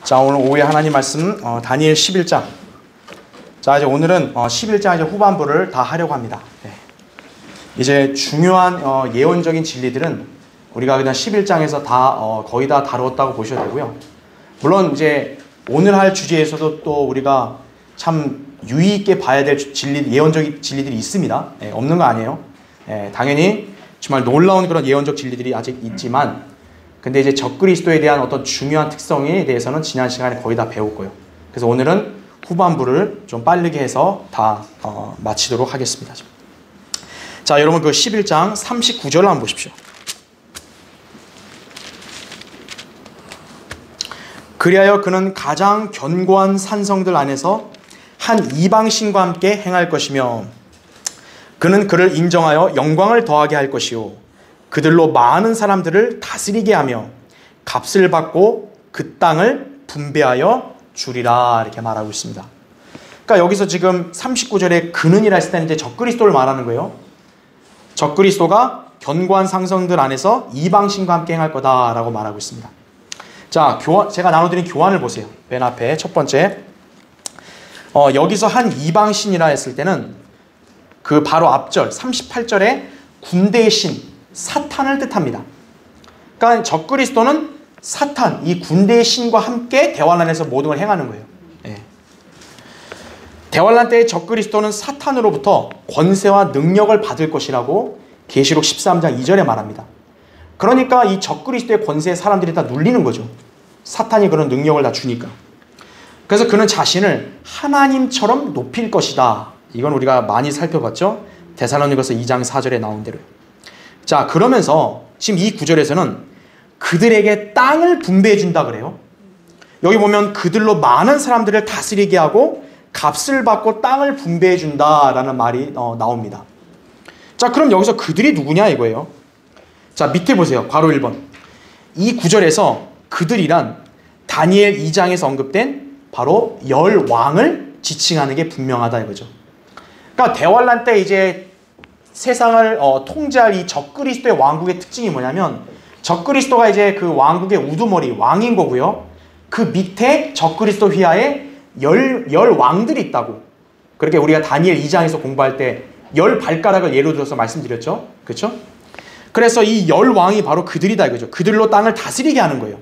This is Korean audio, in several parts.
자, 오늘 오후에 하나님 말씀 다니엘 11장. 자, 이제 오늘은 11장 이제 후반부를 다 하려고 합니다. 네. 이제 중요한 예언적인 진리들은 우리가 그냥 11장에서 다 거의 다 다루었다고 보셔도 되고요. 물론 이제 오늘 할 주제에서도 또 우리가 참 유의 있게 봐야 될 진리, 예언적인 진리들이 있습니다. 네, 없는 거 아니에요. 네, 당연히 정말 놀라운 그런 예언적 진리들이 아직 있지만, 근데 이제 적그리스도에 대한 어떤 중요한 특성에 대해서는 지난 시간에 거의 다 배웠고요. 그래서 오늘은 후반부를 좀 빠르게 해서 다 마치도록 하겠습니다. 자, 여러분 그 11장 39절을 한번 보십시오. 그리하여 그는 가장 견고한 산성들 안에서 한 이방신과 함께 행할 것이며, 그는 그를 인정하여 영광을 더하게 할 것이요, 그들로 많은 사람들을 다스리게 하며 값을 받고 그 땅을 분배하여 주리라, 이렇게 말하고 있습니다. 그러니까 여기서 지금 39절에 그는이라 했을 때는 이제 적그리스도를 말하는 거예요. 적그리스도가 견고한 상성들 안에서 이방신과 함께 행할 거다라고 말하고 있습니다. 자, 제가 나눠드린 교환을 보세요. 맨 앞에 첫 번째, 여기서 한 이방신이라 했을 때는 그 바로 앞절 38절에 군대의 신 사탄을 뜻합니다. 그러니까 적그리스도는 사탄, 이 군대의 신과 함께 대환란에서 모든 걸 행하는 거예요. 예. 대환란 때의 적그리스도는 사탄으로부터 권세와 능력을 받을 것이라고 계시록 13장 2절에 말합니다. 그러니까 이 적그리스도의 권세에 사람들이 다 눌리는 거죠. 사탄이 그런 능력을 다 주니까. 그래서 그는 자신을 하나님처럼 높일 것이다. 이건 우리가 많이 살펴봤죠. 데살로니가서 2장 4절에 나온 대로. 자, 그러면서 지금 이 구절에서는 그들에게 땅을 분배해 준다 그래요. 여기 보면 그들로 많은 사람들을 다스리게 하고 값을 받고 땅을 분배해 준다라는 말이 나옵니다. 자, 그럼 여기서 그들이 누구냐 이거예요. 자, 밑에 보세요. 괄호 1번. 이 구절에서 그들이란 다니엘 2장에서 언급된 바로 열 왕을 지칭하는 게 분명하다 이거죠. 그러니까 대환란 때 이제 세상을 통제할 이 적그리스도의 왕국의 특징이 뭐냐면, 적그리스도가 이제 그 왕국의 우두머리 왕인 거고요. 그 밑에 적그리스도 휘하에 열 왕들이 있다고. 그렇게 우리가 다니엘 2장에서 공부할 때 10발가락을 예로 들어서 말씀드렸죠. 그렇죠? 그래서 이 10왕이 바로 그들이다 이거죠. 그들로 땅을 다스리게 하는 거예요.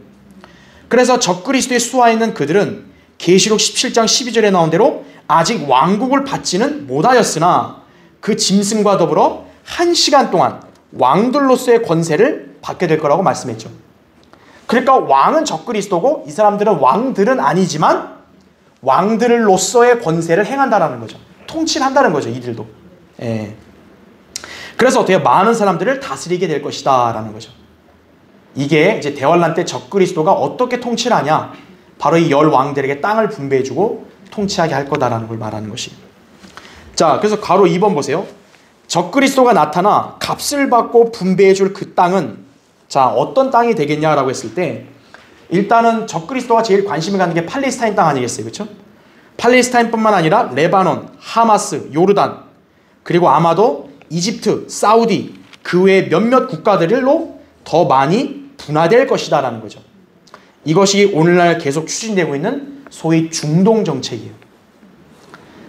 그래서 적그리스도의 수하에 있는 그들은 계시록 17장 12절에 나온 대로 아직 왕국을 받지는 못하였으나 그 짐승과 더불어 1시간 동안 왕들로서의 권세를 받게 될 거라고 말씀했죠. 그러니까 왕은 적그리스도고 이 사람들은 왕들은 아니지만 왕들로서의 권세를 행한다라는 거죠. 통치를 한다는 거죠, 이들도. 예. 그래서 어떻게 많은 사람들을 다스리게 될 것이다 라는 거죠. 이게 이제 대환란 때 적그리스도가 어떻게 통치를 하냐, 바로 이 열 왕들에게 땅을 분배해주고 통치하게 할 거다라는 걸 말하는 것이에요. 자, 그래서 괄호 2번 보세요. 적그리스도가 나타나 값을 받고 분배해줄 그 땅은, 자, 어떤 땅이 되겠냐라고 했을 때, 일단은 적그리스도가 제일 관심을 갖는 게 팔레스타인 땅 아니겠어요, 그렇죠? 팔레스타인뿐만 아니라 레바논, 하마스, 요르단, 그리고 아마도 이집트, 사우디, 그 외 몇몇 국가들로 더 많이 분화될 것이다라는 거죠. 이것이 오늘날 계속 추진되고 있는 소위 중동 정책이에요.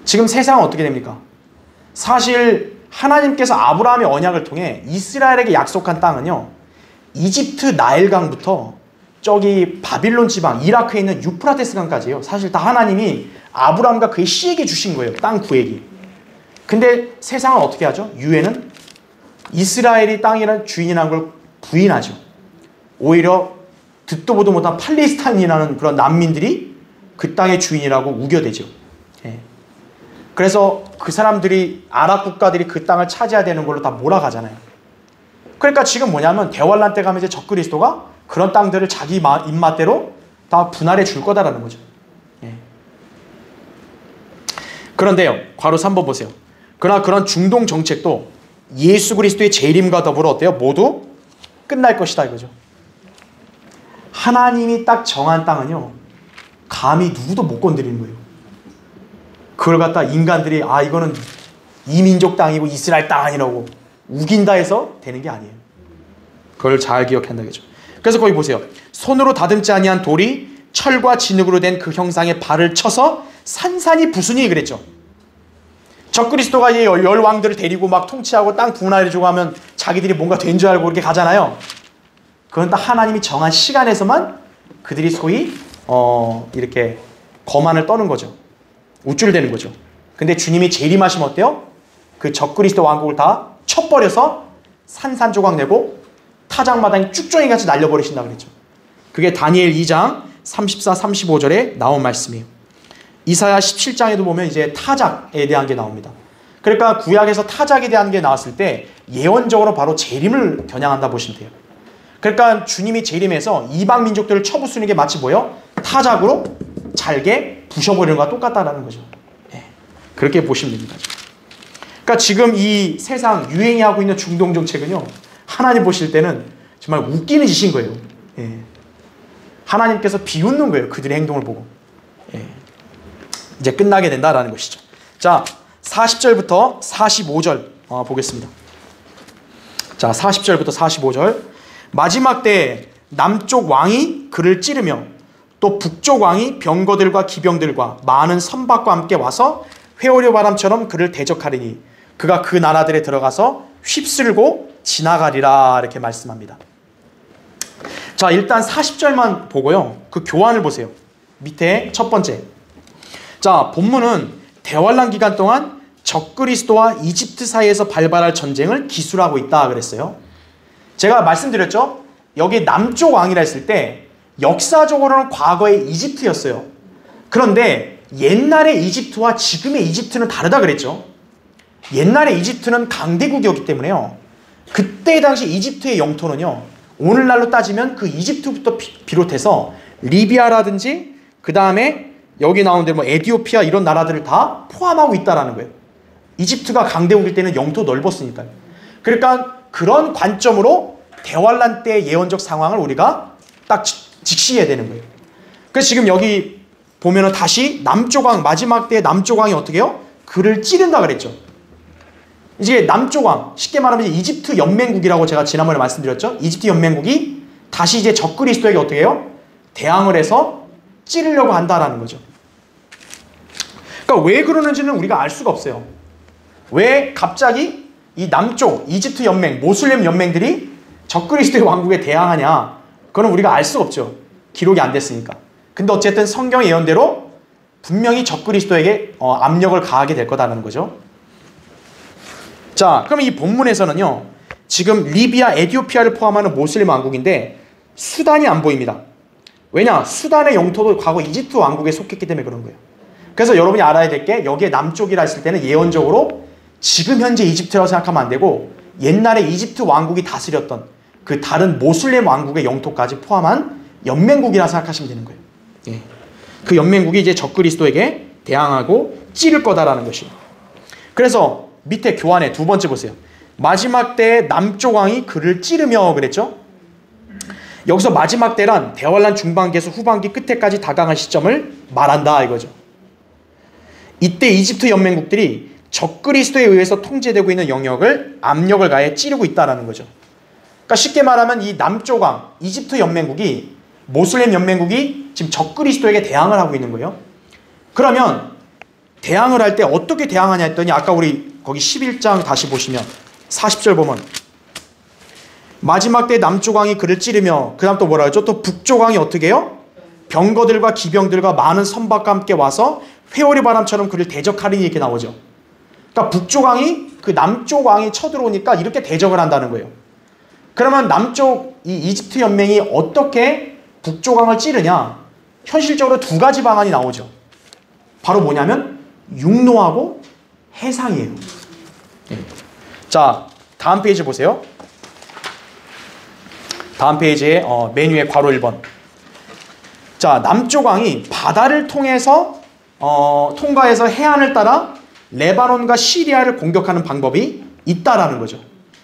지금 세상은 어떻게 됩니까? 사실 하나님께서 아브라함의 언약을 통해 이스라엘에게 약속한 땅은요, 이집트 나일강부터 저기 바빌론 지방, 이라크에 있는 유프라테스 강까지요. 사실 다 하나님이 아브라함과 그의 씨에게 주신 거예요. 땅 구획이. 근데 세상은 어떻게 하죠? 유엔은 이스라엘이 땅이라는 주인이라는 걸 부인하죠. 오히려 듣도 보도 못한 팔레스타인이라는 그런 난민들이 그 땅의 주인이라고 우겨대죠. 예. 그래서 그 사람들이, 아랍 국가들이 그 땅을 차지해야 되는 걸로 다 몰아가잖아요. 그러니까 지금 뭐냐면 대환란 때 가면 이제 적그리스도가 그런 땅들을 자기 입맛대로 다 분할해 줄 거다라는 거죠. 예. 그런데요, 괄호 3번 보세요. 그러나 그런 중동 정책도 예수 그리스도의 재림과 더불어 어때요? 모두 끝날 것이다 이거죠. 하나님이 딱 정한 땅은요, 감히 누구도 못 건드리는 거예요. 그걸 갖다 인간들이 이거는 이민족 땅이고 이스라엘 땅 아니라고 우긴다 해서 되는 게 아니에요. 그걸 잘 기억한다겠죠. 그래서 거기 보세요. 손으로 다듬지 아니한 돌이 철과 진흙으로 된 그 형상에 발을 쳐서 산산이 부수니 그랬죠. 적그리스도가 이제 열 왕들을 데리고 막 통치하고 땅 분할해주고 하면 자기들이 뭔가 된 줄 알고 이렇게 가잖아요. 그건 딱 하나님이 정한 시간에서만 그들이 소위 이렇게 거만을 떠는 거죠. 우쭐대는 거죠. 근데 주님이 재림하시면 어때요? 그 적그리스도 왕국을 다 쳐버려서 산산조각 내고 타작마당이 쭉종이같이 날려버리신다고 그랬죠. 그게 다니엘 2장 34, 35절에 나온 말씀이에요. 이사야 17장에도 보면 이제 타작에 대한 게 나옵니다. 그러니까 구약에서 타작에 대한 게 나왔을 때 예언적으로 바로 재림을 겨냥한다 보시면 돼요. 그러니까 주님이 재림해서 이방 민족들을 쳐부수는 게 마치 뭐예요? 타작으로 잘게 부셔버리는 것과 똑같다라는 거죠. 네. 그렇게 보시면 됩니다. 그러니까 지금 이 세상 유행이 하고 있는 중동 정책은요, 하나님 보실 때는 정말 웃기는 짓인 거예요. 예. 하나님께서 비웃는 거예요. 그들의 행동을 보고. 예. 이제 끝나게 된다라는 것이죠. 자, 40절부터 45절 보겠습니다. 자, 40절부터 45절. 마지막 때에 남쪽 왕이 그를 찌르며 또 북쪽 왕이 병거들과 기병들과 많은 선박과 함께 와서 회오리 바람처럼 그를 대적하리니 그가 그 나라들에 들어가서 휩쓸고 지나가리라 이렇게 말씀합니다. 자, 일단 40절만 보고요. 그 교환을 보세요. 밑에 첫 번째. 자, 본문은 대환란 기간 동안 적그리스도와 이집트 사이에서 발발할 전쟁을 기술하고 있다 그랬어요. 제가 말씀드렸죠. 여기 남쪽 왕이라 했을 때 역사적으로는 과거의 이집트였어요. 그런데 옛날의 이집트와 지금의 이집트는 다르다 그랬죠. 옛날의 이집트는 강대국이었기 때문에요. 그때 당시 이집트의 영토는요, 오늘날로 따지면 그 이집트부터 비롯해서 리비아라든지 그 다음에 여기 나온 데 뭐 에티오피아 이런 나라들을 다 포함하고 있다라는 거예요. 이집트가 강대국일 때는 영토 넓었으니까요. 그러니까 그런 관점으로 대환란 때의 예언적 상황을 우리가 딱 직시해야 되는 거예요. 그래서 지금 여기 보면은 다시 남쪽 왕, 마지막 때의 남쪽 왕이 어떻게 해요? 그를 찌른다 그랬죠. 이제 남쪽 왕, 쉽게 말하면 이집트 연맹국이라고 제가 지난번에 말씀드렸죠. 이집트 연맹국이 다시 이제 적그리스도에게 어떻게 해요? 대항을 해서 찌르려고 한다라는 거죠. 그러니까 왜 그러는지는 우리가 알 수가 없어요. 왜 갑자기 이 남쪽 이집트 연맹, 모슬렘 연맹들이 적그리스도의 왕국에 대항하냐? 그건 우리가 알 수가 없죠. 기록이 안 됐으니까. 근데 어쨌든 성경 예언대로 분명히 적그리스도에게 압력을 가하게 될 거다라는 거죠. 자, 그럼 이 본문에서는요, 지금 리비아, 에티오피아를 포함하는 모슬렘 왕국인데 수단이 안 보입니다. 왜냐? 수단의 영토도 과거 이집트 왕국에 속했기 때문에 그런 거예요. 그래서 여러분이 알아야 될 게 여기에 남쪽이라 했을 때는 예언적으로 지금 현재 이집트라고 생각하면 안 되고 옛날에 이집트 왕국이 다스렸던 그 다른 모슬렘 왕국의 영토까지 포함한 연맹국이라 생각하시면 되는 거예요. 예. 그 연맹국이 이제 적그리스도에게 대항하고 찌를 거다라는 것이에요. 그래서 밑에 교환에 두 번째 보세요. 마지막 때에 남쪽 왕이 그를 찌르며 그랬죠. 여기서 마지막 때란 대환란 중반기에서 후반기 끝에까지 다가간 시점을 말한다 이거죠. 이때 이집트 연맹국들이 적그리스도에 의해서 통제되고 있는 영역을 압력을 가해 찌르고 있다는 거죠. 그러니까 쉽게 말하면 이 남쪽 왕, 이집트 연맹국이 모슬렘 연맹국이 지금 적그리스도에게 대항을 하고 있는 거예요. 그러면 대항을 할 때 어떻게 대항하냐 했더니 아까 우리 거기 11장 다시 보시면 40절 보면 마지막 때 남쪽 왕이 그를 찌르며 그 다음 또 뭐라 하죠? 또 북쪽 왕이 어떻게 해요? 병거들과 기병들과 많은 선박과 함께 와서 회오리 바람처럼 그를 대적하리니 이렇게 나오죠. 그러니까 북쪽 왕이 그 남쪽 왕이 쳐들어오니까 이렇게 대적을 한다는 거예요. 그러면 남쪽 이 이집트 연맹이 어떻게 북쪽 왕을 찌르냐? 현실적으로 두 가지 방안이 나오죠. 바로 뭐냐면 육로하고 해상이에요. 자, 다음 페이지 보세요. 다음 페이지에 메뉴의 괄호 1번. 자, 남쪽 왕이 바다를 통해서 통과해서 해안을 따라 레바논과 시리아를 공격하는 방법이 있다라는 거죠.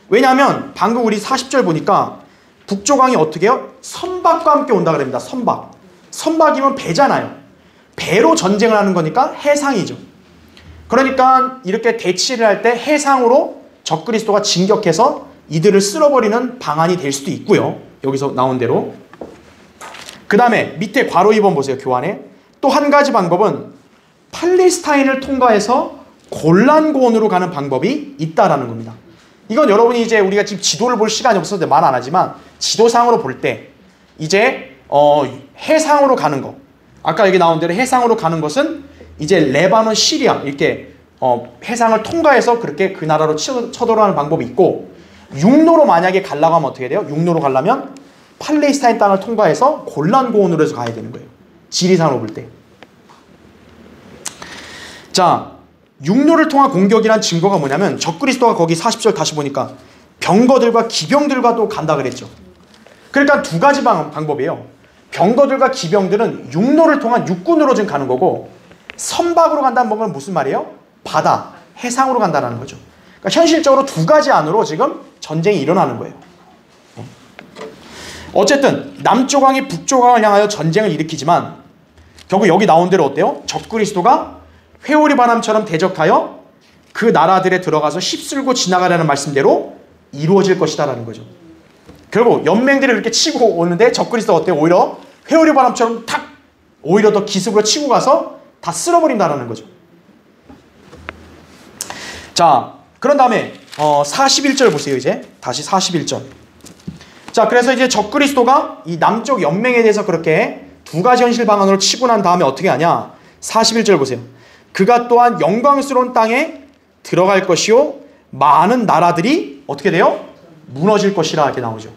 왜냐하면 방금 우리 40절 보니까 북쪽 왕이 어떻게 해요? 선박과 함께 온다 그럽니다. 선박. 선박이면 배잖아요. 배로 전쟁을 하는 거니까 해상이죠. 그러니까 이렇게 대치를 할 때 해상으로 적그리스도가 진격해서 이들을 쓸어버리는 방안이 될 수도 있고요. 여기서 나온 대로. 그 다음에 밑에 괄호 2번 보세요. 교환에. 또 한 가지 방법은 팔레스타인을 통과해서 골란고원으로 가는 방법이 있다라는 겁니다. 이건 여러분이 이제 우리가 지금 지도를 볼 시간이 없어서 말 안 하지만 지도상으로 볼 때 이제 해상으로 가는 거. 아까 여기 나온 대로 해상으로 가는 것은 이제 레바논, 시리아 이렇게 해상을 통과해서 그렇게 그 나라로 쳐들어가는 방법이 있고, 육로로 만약에 가려고 하면 어떻게 돼요? 육로로 가려면 팔레스타인 땅을 통과해서 골란고원으로 해서 가야 되는 거예요. 지리상으로 볼 때. 자, 육로를 통한 공격이란 증거가 뭐냐면 적그리스도가 거기 40절 다시 보니까 병거들과 기병들과도 간다 그랬죠. 그러니까 두 가지 방법이에요. 병거들과 기병들은 육로를 통한 육군으로 지금 가는 거고, 선박으로 간다는 건 무슨 말이에요? 바다, 해상으로 간다는 거죠. 그러니까 현실적으로 두 가지 안으로 지금 전쟁이 일어나는 거예요. 어쨌든 남쪽 왕이 북쪽 왕을 향하여 전쟁을 일으키지만 결국 여기 나온 대로 어때요? 적그리스도가 회오리 바람처럼 대적하여 그 나라들에 들어가서 휩쓸고 지나가라는 말씀대로 이루어질 것이다라는 거죠. 결국 연맹들이 그렇게 치고 오는데 적그리스도가 어때요? 오히려 회오리 바람처럼 탁 오히려 더 기습으로 치고 가서 다 쓸어버린다라는 거죠. 자, 그런 다음에 41절 보세요. 이제 다시 41절. 자, 그래서 이제 적그리스도가 이 남쪽 연맹에 대해서 그렇게 두 가지 현실 방안으로 치고 난 다음에 어떻게 하냐? 41절 보세요. 그가 또한 영광스러운 땅에 들어갈 것이요 많은 나라들이 어떻게 돼요? 무너질 것이라 이렇게 나오죠.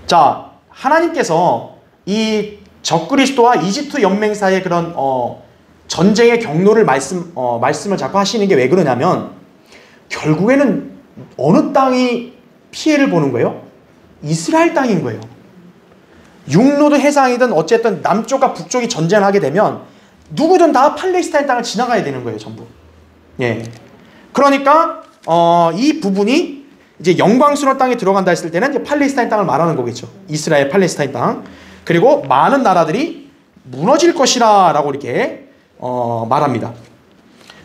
자, 하나님께서 이 적그리스도와 이집트 연맹 사이의 그런 전쟁의 경로를 말씀을 자꾸 하시는 게 왜 그러냐면 결국에는 어느 땅이 피해를 보는 거예요? 이스라엘 땅인 거예요. 육로든 해상이든 어쨌든 남쪽과 북쪽이 전쟁을 하게 되면 누구든 다 팔레스타인 땅을 지나가야 되는 거예요, 전부. 예. 그러니까 이 부분이 이제 영광스러운 땅에 들어간다 했을 때는 이제 팔레스타인 땅을 말하는 거겠죠. 이스라엘 팔레스타인 땅. 그리고 많은 나라들이 무너질 것이라라고 이렇게 말합니다.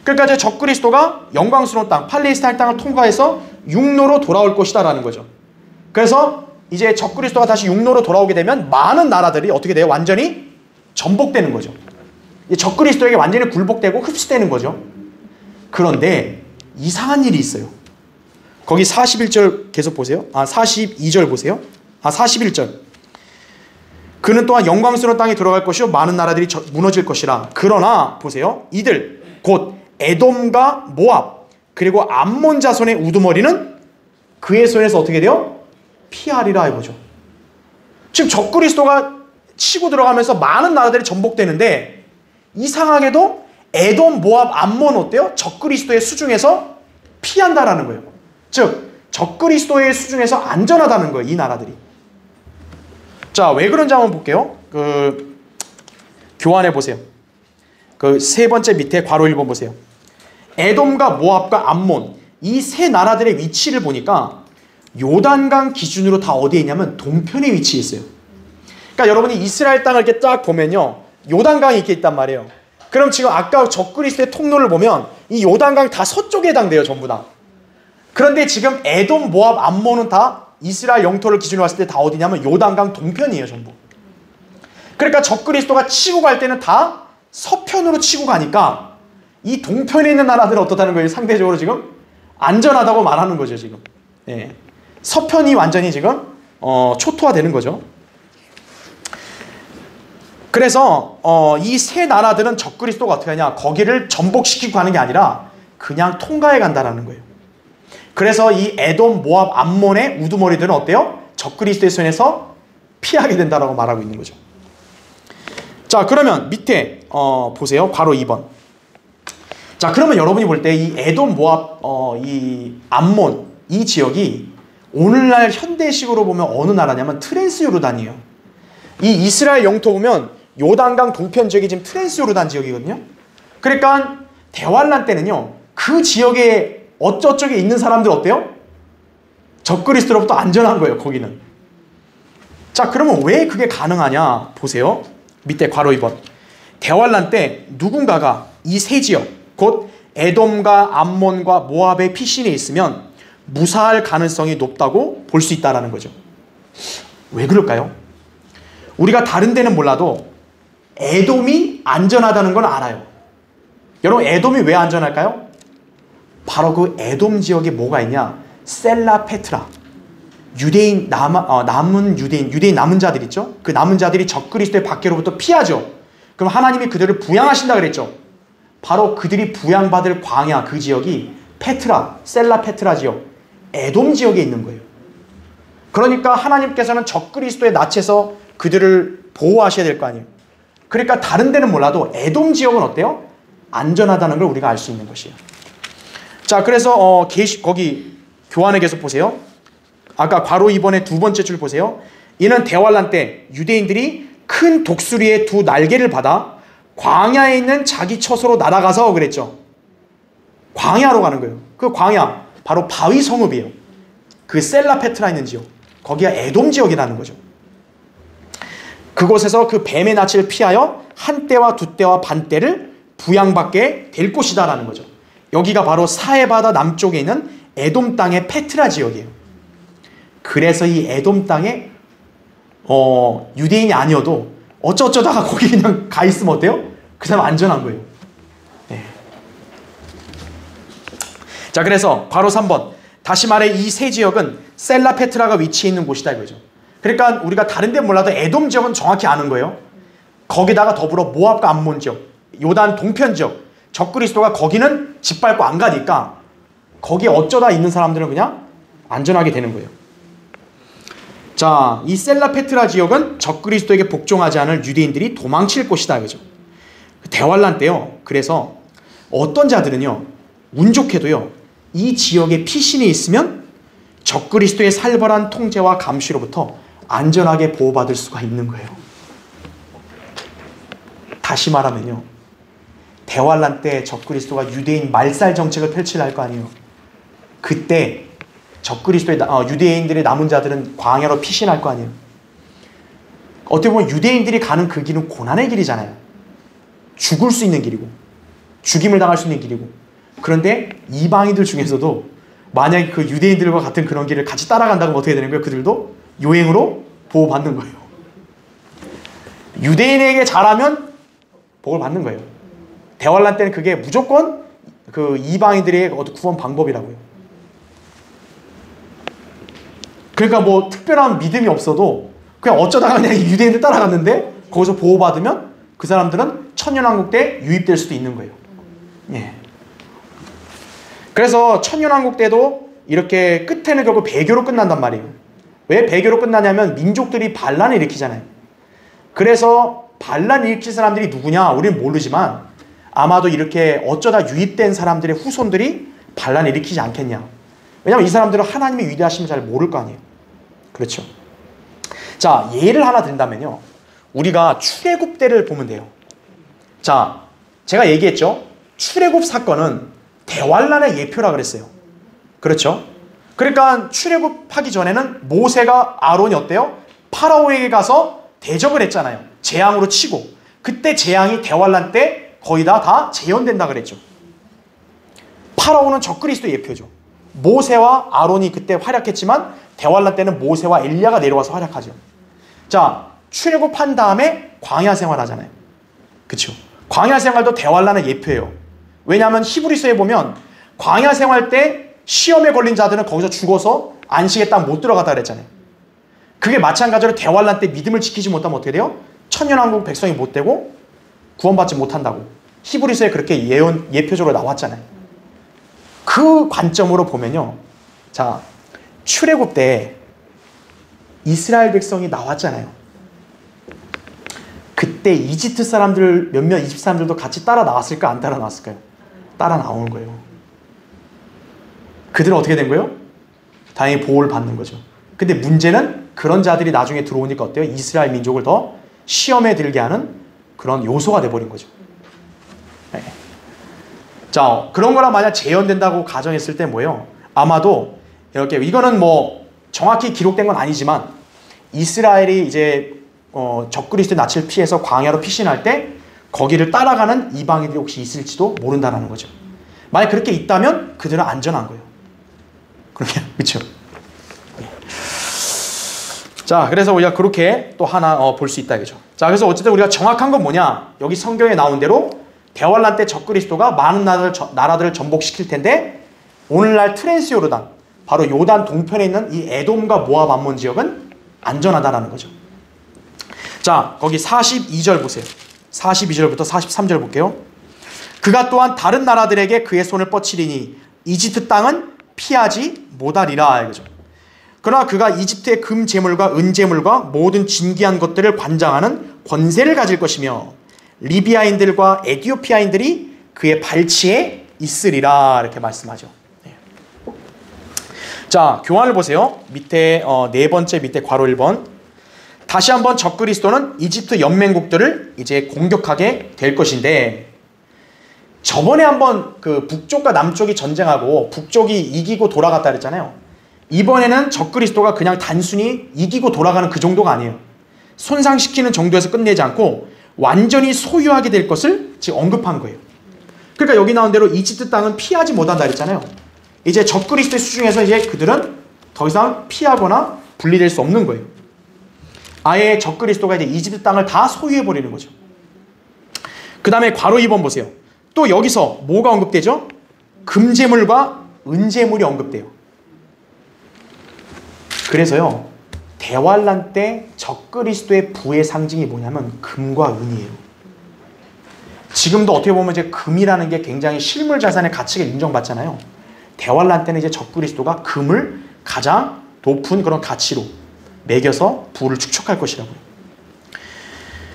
그러니까 이제 적그리스도가 영광스러운 땅, 팔레스타인 땅을 통과해서 육로로 돌아올 것이다라는 거죠. 그래서 이제 적그리스도가 다시 육로로 돌아오게 되면 많은 나라들이 어떻게 돼요? 완전히 전복되는 거죠. 적그리스도에게 완전히 굴복되고 흡수되는 거죠. 그런데 이상한 일이 있어요. 거기 41절 계속 보세요. 42절 보세요. 41절. 그는 또한 영광스러운 땅에 들어갈 것이요 많은 나라들이 무너질 것이라. 그러나 보세요. 이들 곧 에돔과 모압 그리고 암몬 자손의 우두머리는 그의 손에서 어떻게 돼요? 피하리라 해보죠. 지금 적그리스도가 치고 들어가면서 많은 나라들이 전복되는데 이상하게도 에돔, 모압, 암몬 어때요? 적그리스도의 수중에서 피한다라는 거예요. 즉 적그리스도의 수중에서 안전하다는 거예요. 이 나라들이. 자, 왜 그런지 한번 볼게요. 교환해 보세요. 세 번째 밑에 괄호 1번 보세요. 에돔과 모압과 암몬 이 세 나라들의 위치를 보니까 요단강 기준으로 다 어디에 있냐면 동편에 위치해 있어요. 그러니까 여러분이 이스라엘 땅을 이렇게 딱 보면요, 요단강이 이렇게 있단 말이에요. 그럼 지금 아까 적그리스도의 통로를 보면 이 요단강이 다 서쪽에 해당돼요, 전부 다. 그런데 지금 에돔, 모압, 암몬은 다 이스라엘 영토를 기준으로 봤을 때 다 어디냐면 요단강 동편이에요, 전부. 그러니까 적그리스도가 치고 갈 때는 다 서편으로 치고 가니까 이 동편에 있는 나라들은 어떻다는 거예요? 상대적으로 지금 안전하다고 말하는 거죠, 지금. 예. 서편이 완전히 지금 초토화되는 거죠. 그래서 이 세 나라들은 적그리스도가 어떻게 하냐, 거기를 전복시키고 가는 게 아니라 그냥 통과해 간다라는 거예요. 그래서 이 에돔, 모압, 암몬의 우두머리들은 어때요? 적그리스도의 손에서 피하게 된다라고 말하고 있는 거죠. 자, 그러면 밑에 보세요. 괄호 2번. 자, 그러면 여러분이 볼 때 이 에돔, 모압, 이 암몬 이 지역이 오늘날 현대식으로 보면 어느 나라냐면 트랜스요르단이에요. 이 이스라엘 영토 보면 요단강 동편 지역이 지금 트랜스요르단 지역이거든요. 그러니까 대환란 때는요, 그 지역에 어쩌쪽에 있는 사람들 어때요? 적그리스도로부터 안전한 거예요, 거기는. 자, 그러면 왜 그게 가능하냐 보세요. 밑에 괄호 2번. 대환란 때 누군가가 이 세 지역, 곧 에돔과 암몬과 모압의 피신에 있으면 무사할 가능성이 높다고 볼 수 있다는 거죠. 왜 그럴까요? 우리가 다른 데는 몰라도 에돔이 안전하다는 건 알아요. 여러분, 에돔이 왜 안전할까요? 바로 그 에돔 지역에 뭐가 있냐? 셀라 페트라. 남은 유대인 남은 자들 있죠? 그 남은 자들이 적그리스도의 박해로부터 피하죠. 그럼 하나님이 그들을 부양하신다 그랬죠. 바로 그들이 부양받을 광야, 그 지역이 페트라, 셀라 페트라 지역, 에돔 지역에 있는 거예요. 그러니까 하나님께서는 적그리스도의 낯에서 그들을 보호하셔야 될 거 아니에요. 그러니까 다른 데는 몰라도 에돔 지역은 어때요? 안전하다는 걸 우리가 알 수 있는 것이에요. 자, 그래서 거기 교환의 계속 보세요. 아까 괄호 2번의 두 번째 줄 보세요. 이는 대환란 때 유대인들이 큰 독수리의 두 날개를 받아 광야에 있는 자기 처소로 날아가서 그랬죠. 광야로 가는 거예요. 그 광야 바로 바위 성읍이에요. 그 셀라 페트라 있는 지역, 거기가 에돔 지역이라는 거죠. 그곳에서 그 뱀의 낯을 피하여 한 때와 두 때와 반 때를 부양받게 될 곳이다라는 거죠. 여기가 바로 사해바다 남쪽에 있는 에돔 땅의 페트라 지역이에요. 그래서 이 에돔 땅에 유대인이 아니어도 어쩌다가 거기 그냥 가 있으면 어때요? 그 사람 안전한 거예요. 네. 자, 그래서 바로 3번. 다시 말해 이 세 지역은 셀라 페트라가 위치해 있는 곳이다 이거죠. 그러니까 우리가 다른 데 몰라도 에돔 지역은 정확히 아는 거예요. 거기다가 더불어 모압과 암몬 지역, 요단 동편 지역, 적그리스도가 거기는 짓밟고 안 가니까 거기에 어쩌다 있는 사람들은 그냥 안전하게 되는 거예요. 자, 이 셀라 페트라 지역은 적그리스도에게 복종하지 않을 유대인들이 도망칠 곳이다 그죠. 대환란 때요. 그래서 어떤 자들은요, 운 좋게도요, 이 지역에 피신이 있으면 적그리스도의 살벌한 통제와 감시로부터 안전하게 보호받을 수가 있는 거예요. 다시 말하면요, 대환란 때 적그리스도가 유대인 말살 정책을 펼치려 할 거 아니에요. 그때 적그리스도의 유대인들의 남은 자들은 광야로 피신할 거 아니에요. 어떻게 보면 유대인들이 가는 그 길은 고난의 길이잖아요. 죽을 수 있는 길이고 죽임을 당할 수 있는 길이고. 그런데 이방인들 중에서도 만약에 그 유대인들과 같은 그런 길을 같이 따라간다면 어떻게 되는 거예요? 그들도 요행으로 보호받는 거예요. 유대인에게 잘하면 복을 받는 거예요. 대환란 때는 그게 무조건 그 이방인들의 구원 방법이라고요. 그러니까 뭐 특별한 믿음이 없어도 그냥 어쩌다가 그냥 유대인들 따라갔는데 거기서 보호받으면 그 사람들은 천년왕국 때 유입될 수도 있는 거예요. 예. 그래서 천년왕국 때도 이렇게 끝에는 결국 배교로 끝난단 말이에요. 왜 배교로 끝나냐면 민족들이 반란을 일으키잖아요. 그래서 반란 일으킬 사람들이 누구냐 우리는 모르지만 아마도 이렇게 어쩌다 유입된 사람들의 후손들이 반란을 일으키지 않겠냐. 왜냐하면 이 사람들은 하나님의 위대하심을 잘 모를 거 아니에요. 그렇죠. 자, 예를 하나 든다면요, 우리가 출애굽 때를 보면 돼요. 자, 제가 얘기했죠. 출애굽 사건은 대환란의 예표라 그랬어요. 그렇죠. 그러니까 출애굽하기 전에는 모세가 아론이 어때요? 파라오에게 가서 대적을 했잖아요. 재앙으로 치고. 그때 재앙이 대환란 때 거의 다 재현된다 그랬죠. 파라오는 적그리스도의 예표죠. 모세와 아론이 그때 활약했지만 대환란 때는 모세와 엘리야가 내려와서 활약하죠. 자, 출애굽한 다음에 광야 생활하잖아요. 그렇죠. 광야 생활도 대환란의 예표예요. 왜냐하면 히브리서에 보면 광야 생활 때 시험에 걸린 자들은 거기서 죽어서 안식의 땅 못 들어갔다 그랬잖아요. 그게 마찬가지로 대환란 때 믿음을 지키지 못하면 어떻게 돼요? 천년왕국 백성이 못 되고 구원받지 못한다고 히브리서에 그렇게 예표적으로 나왔잖아요. 그 관점으로 보면요, 자, 출애굽 때 이스라엘 백성이 나왔잖아요. 그때 이집트 사람들 몇몇 이집트 사람들도 같이 따라 나왔을까 안 따라 나왔을까요? 따라 나오는 거예요. 그들은 어떻게 된 거예요? 당연히 보호를 받는 거죠. 근데 문제는 그런 자들이 나중에 들어오니까 어때요? 이스라엘 민족을 더 시험에 들게 하는 그런 요소가 돼버린 거죠. 네. 자, 그런 거랑 만약 재현된다고 가정했을 때 뭐예요? 아마도 이렇게, 이거는 뭐 정확히 기록된 건 아니지만 이스라엘이 이제 적그리스도의 낯을 피해서 광야로 피신할 때 거기를 따라가는 이방인들이 혹시 있을지도 모른다는 거죠. 만약 그렇게 있다면 그들은 안전한 거예요. 그렇죠? 자, 그래서 우리가 그렇게 또 하나 볼 수 있다 이거죠. 자, 그래서 어쨌든 우리가 정확한 건 뭐냐? 여기 성경에 나온 대로 대환란 때 적그리스도가 많은 나라들을 전복시킬 텐데 오늘날 트랜스 요르단, 바로 요단 동편에 있는 이 에돔과 모압 암몬 지역은 안전하다라는 거죠. 자, 거기 42절 보세요. 42절부터 43절 볼게요. 그가 또한 다른 나라들에게 그의 손을 뻗치리니 이집트 땅은 피하지 못하리라 이거죠. 그러나 그가 이집트의 금 재물과 은 재물과 모든 진귀한 것들을 관장하는 권세를 가질 것이며 리비아인들과 에디오피아인들이 그의 발치에 있으리라 이렇게 말씀하죠. 네. 자, 교환을 보세요. 밑에 네 번째 밑에 괄호 1번. 다시 한번 적그리스도는 이집트 연맹국들을 이제 공격하게 될 것인데, 저번에 한번 그 북쪽과 남쪽이 전쟁하고 북쪽이 이기고 돌아갔다 그랬잖아요. 이번에는 적그리스도가 그냥 단순히 이기고 돌아가는 그 정도가 아니에요. 손상시키는 정도에서 끝내지 않고 완전히 소유하게 될 것을 지금 언급한 거예요. 그러니까 여기 나온 대로 이집트 땅은 피하지 못한다 그랬잖아요. 이제 적그리스도의 수중에서 이제 그들은 더 이상 피하거나 분리될 수 없는 거예요. 아예 적그리스도가 이제 이집트 땅을 다 소유해버리는 거죠. 그 다음에 괄호 2번 보세요. 또 여기서 뭐가 언급되죠? 금재물과 은재물이 언급돼요. 그래서요, 대환란 때 적그리스도의 부의 상징이 뭐냐면 금과 은이에요. 지금도 어떻게 보면 이제 금이라는 게 굉장히 실물 자산의 가치가 인정받잖아요. 대환란 때는 이제 적그리스도가 금을 가장 높은 그런 가치로 매겨서 부를 축적할 것이라고요.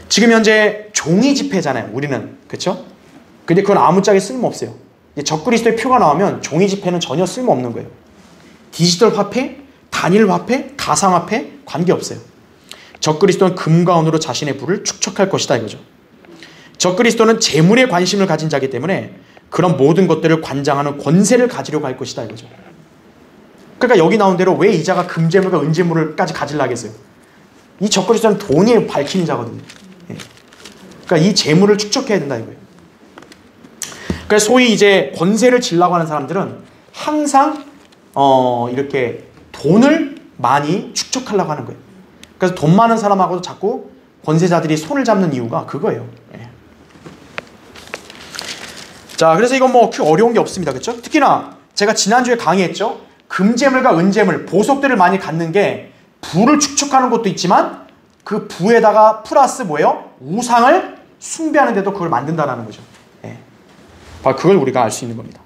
지금 현재 종이 지폐잖아요, 우리는. 그렇죠? 근데 그건 아무짝에 쓸모없어요. 적그리스도의 표가 나오면 종이 지폐는 전혀 쓸모없는 거예요. 디지털 화폐, 단일 화폐, 가상화폐 관계없어요. 적그리스도는 금과 은으로 자신의 부를 축적할 것이다 이거죠. 적그리스도는 재물에 관심을 가진 자이기 때문에 그런 모든 것들을 관장하는 권세를 가지려고 할 것이다 이거죠. 그러니까 여기 나온 대로 왜 이 자가 금재물과 은재물을까지 가지려 하겠어요? 이 적그리스도는 돈이 밝히는 자거든요. 그러니까 이 재물을 축적해야 된다 이거예요. 그래서 소위 이제 권세를 지려고 하는 사람들은 항상 이렇게 돈을 많이 축적하려고 하는 거예요. 그래서 돈 많은 사람하고도 자꾸 권세자들이 손을 잡는 이유가 그거예요. 예. 자, 그래서 이건 뭐 크게 어려운 게 없습니다. 그렇죠? 특히나 제가 지난주에 강의했죠. 금재물과 은재물, 보석들을 많이 갖는 게 부를 축적하는 것도 있지만 그 부에다가 플러스 뭐예요? 우상을 숭배하는 데도 그걸 만든다는 거죠. 예. 바로 그걸 우리가 알 수 있는 겁니다.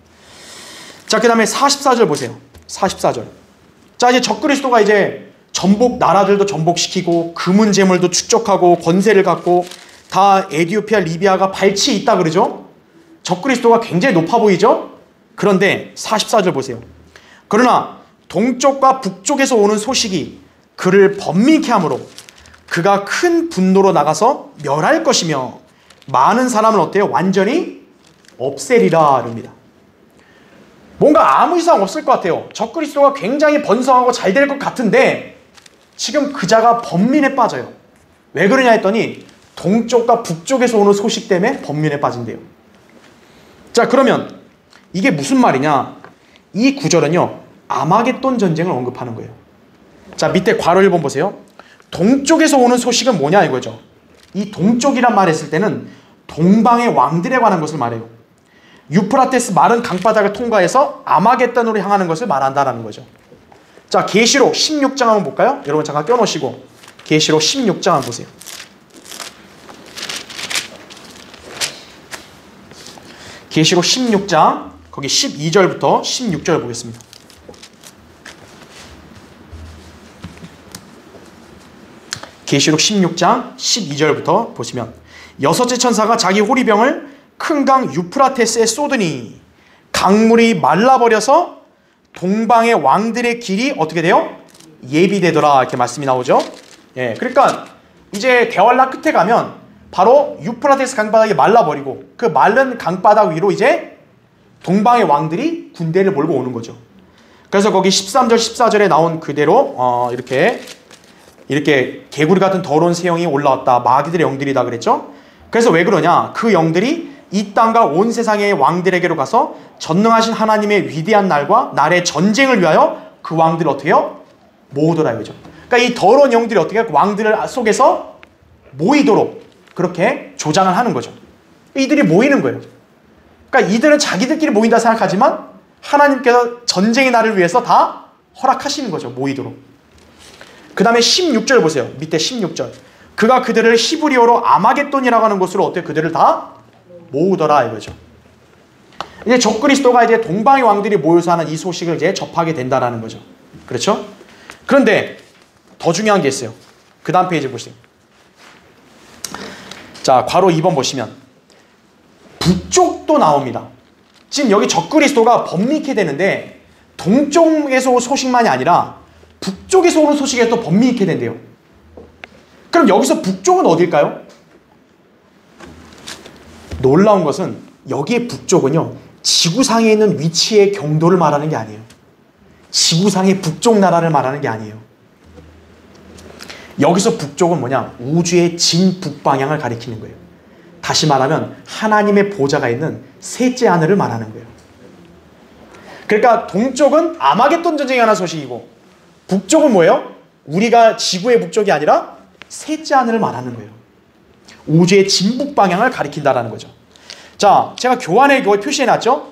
자, 그 다음에 44절 보세요. 44절. 자, 이제 적그리스도가 이제 나라들도 전복시키고 금은 재물도 축적하고 권세를 갖고 다 에디오피아, 리비아가 발치에 있다 그러죠? 적그리스도가 굉장히 높아 보이죠? 그런데 44절 보세요. 그러나 동쪽과 북쪽에서 오는 소식이 그를 번민케 하므로 그가 큰 분노로 나가서 멸할 것이며 많은 사람은 어때요? 완전히 없애리라 이럽니다. 뭔가 아무 이상 없을 것 같아요. 적그리스도가 굉장히 번성하고 잘 될 것 같은데 지금 그자가 번민에 빠져요. 왜 그러냐 했더니 동쪽과 북쪽에서 오는 소식 때문에 번민에 빠진대요. 자, 그러면 이게 무슨 말이냐? 이 구절은요, 아마겟돈 전쟁을 언급하는 거예요. 자, 밑에 괄호 1번 보세요. 동쪽에서 오는 소식은 뭐냐 이거죠. 이 동쪽이란 말 했을 때는 동방의 왕들에 관한 것을 말해요. 유프라테스 마른 강바닥을 통과해서 아마겟돈으로 향하는 것을 말한다라는 거죠. 자, 계시록 16장 한번 볼까요? 여러분 잠깐 껴놓으시고 계시록 16장 한번 보세요. 계시록 16장 거기 12절부터 16절 보겠습니다. 계시록 16장 12절부터 보시면 여섯째 천사가 자기 호리병을 큰 강 유프라테스에 쏟으니 강물이 말라버려서 동방의 왕들의 길이 어떻게 돼요? 예비되더라 이렇게 말씀이 나오죠. 예, 그러니까 이제 대환란 끝에 가면 바로 유프라테스 강바닥이 말라버리고 그 마른 강바닥 위로 이제 동방의 왕들이 군대를 몰고 오는 거죠. 그래서 거기 13절 14절에 나온 그대로 이렇게 개구리 같은 더러운 새영이 올라왔다. 마귀들의 영들이다 그랬죠. 그래서 왜 그러냐? 그 영들이 이 땅과 온 세상의 왕들에게로 가서 전능하신 하나님의 위대한 날과 날의 전쟁을 위하여 그 왕들을 어떻게 해요? 모으더라 이거죠. 그러니까 이 더러운 영들이 어떻게 왕들 속에서 모이도록 그렇게 조장을 하는 거죠. 이들이 모이는 거예요. 그러니까 이들은 자기들끼리 모인다 생각하지만 하나님께서 전쟁의 날을 위해서 다 허락하시는 거죠. 모이도록. 그 다음에 16절 보세요. 밑에 16절. 그가 그들을 히브리어로 아마겟돈이라고 하는 곳으로 어떻게 그들을 다 모으더라 이거죠. 이제 적그리스도가 이제 동방의 왕들이 모여서 하는 이 소식을 이제 접하게 된다라는 거죠. 그렇죠? 그런데 더 중요한 게 있어요. 그 다음 페이지 보세요. 자, 괄호 2번 보시면 북쪽도 나옵니다. 지금 여기 적그리스도가 범미케 되는데 동쪽에서 온 소식만이 아니라 북쪽에서 오는 소식에 또 범미케 된대요. 그럼 여기서 북쪽은 어딜까요? 놀라운 것은 여기에 북쪽은요, 지구상에 있는 위치의 경도를 말하는 게 아니에요. 지구상의 북쪽 나라를 말하는 게 아니에요. 여기서 북쪽은 뭐냐? 우주의 진북방향을 가리키는 거예요. 다시 말하면 하나님의 보좌가 있는 셋째 하늘을 말하는 거예요. 그러니까 동쪽은 아마겟돈 전쟁이 하는 소식이고 북쪽은 뭐예요? 우리가 지구의 북쪽이 아니라 셋째 하늘을 말하는 거예요. 우주의 진북방향을 가리킨다라는 거죠. 자, 제가 교환에 그걸 표시해놨죠?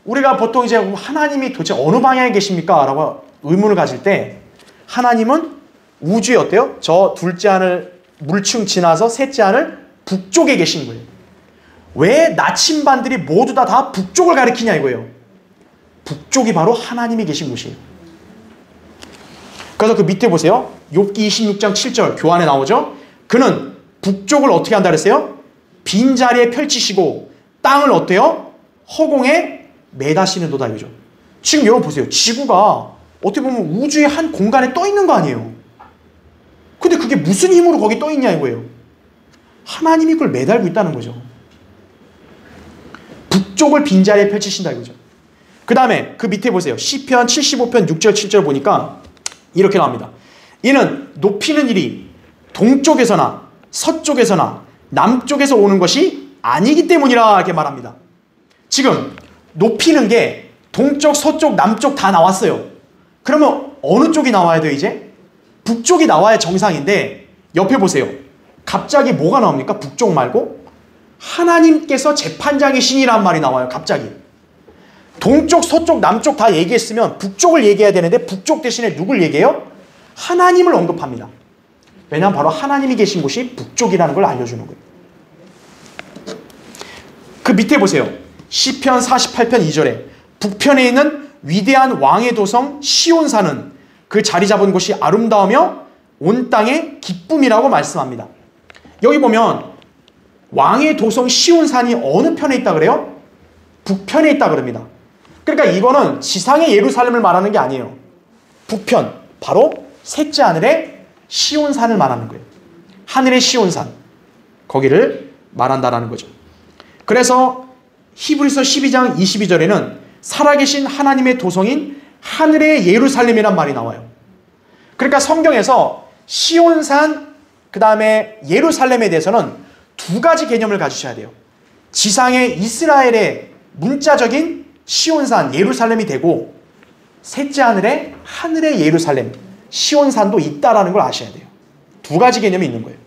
우리가 보통 이제 하나님이 도대체 어느 방향에 계십니까? 라고 의문을 가질 때 하나님은 우주에 어때요? 저 둘째 하늘 물층 지나서 셋째 하늘 북쪽에 계신 거예요. 왜 나침반들이 모두 다 북쪽을 가리키냐 이거예요. 북쪽이 바로 하나님이 계신 곳이에요. 그래서 그 밑에 보세요. 욥기 26장 7절 교환에 나오죠. 그는 북쪽을 어떻게 한다 그랬어요? 빈자리에 펼치시고 땅을 어때요? 허공에 매다시는도다 이거죠. 지금 여러분 보세요. 지구가 어떻게 보면 우주의 한 공간에 떠 있는 거 아니에요. 근데 그게 무슨 힘으로 거기 떠 있냐 이거예요. 하나님이 그걸 매달고 있다는 거죠. 북쪽을 빈자리에 펼치신다 이거죠. 그 다음에 그 밑에 보세요. 시편 75편 6절 7절 보니까 이렇게 나옵니다. 이는 높이는 일이 동쪽에서나 서쪽에서나 남쪽에서 오는 것이 아니기 때문이라 이렇게 말합니다. 지금 높이는 게 동쪽, 서쪽, 남쪽 다 나왔어요. 그러면 어느 쪽이 나와야 돼요 이제? 북쪽이 나와야 정상인데 옆에 보세요. 갑자기 뭐가 나옵니까? 북쪽 말고 하나님께서 재판장이시니란 말이 나와요. 갑자기. 동쪽, 서쪽, 남쪽 다 얘기했으면 북쪽을 얘기해야 되는데 북쪽 대신에 누굴 얘기해요? 하나님을 언급합니다. 왜냐하면 바로 하나님이 계신 곳이 북쪽이라는 걸 알려주는 거예요. 그 밑에 보세요. 시편 48편 2절에 북편에 있는 위대한 왕의 도성 시온산은 그 자리 잡은 곳이 아름다우며 온 땅의 기쁨이라고 말씀합니다. 여기 보면 왕의 도성 시온산이 어느 편에 있다 그래요? 북편에 있다 그럽니다. 그러니까 이거는 지상의 예루살렘을 말하는 게 아니에요. 북편, 바로 셋째 하늘의 시온산을 말하는 거예요. 하늘의 시온산, 거기를 말한다라는 거죠. 그래서 히브리서 12장 22절에는 살아계신 하나님의 도성인 하늘의 예루살렘이란 말이 나와요. 그러니까 성경에서 시온산 그 다음에 예루살렘에 대해서는 두 가지 개념을 가지셔야 돼요. 지상의 이스라엘의 문자적인 시온산 예루살렘이 되고 셋째 하늘의 예루살렘 시온산도 있다라는 걸 아셔야 돼요. 두 가지 개념이 있는 거예요.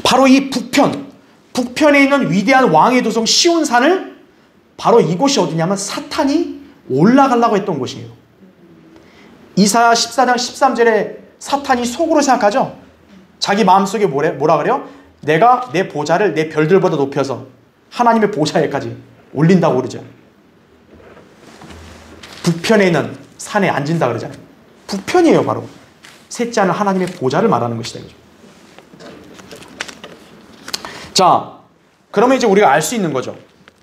바로 이 북편에 있는 위대한 왕의 도성 시온산을 바로 이곳이 어디냐면 사탄이 올라가려고 했던 곳이에요. 이사야 14장 13절에 사탄이 속으로 생각하죠. 자기 마음속에 뭐라 그래요? 내가 내 보좌를 내 별들보다 높여서 하나님의 보좌에까지 올린다고 그러죠. 북편에 있는 산에 앉은다 그러잖아요. 북편이에요. 바로 셋째 하늘 하나님의 보좌를 말하는 것이다. 자, 그러면 이제 우리가 알 수 있는 거죠.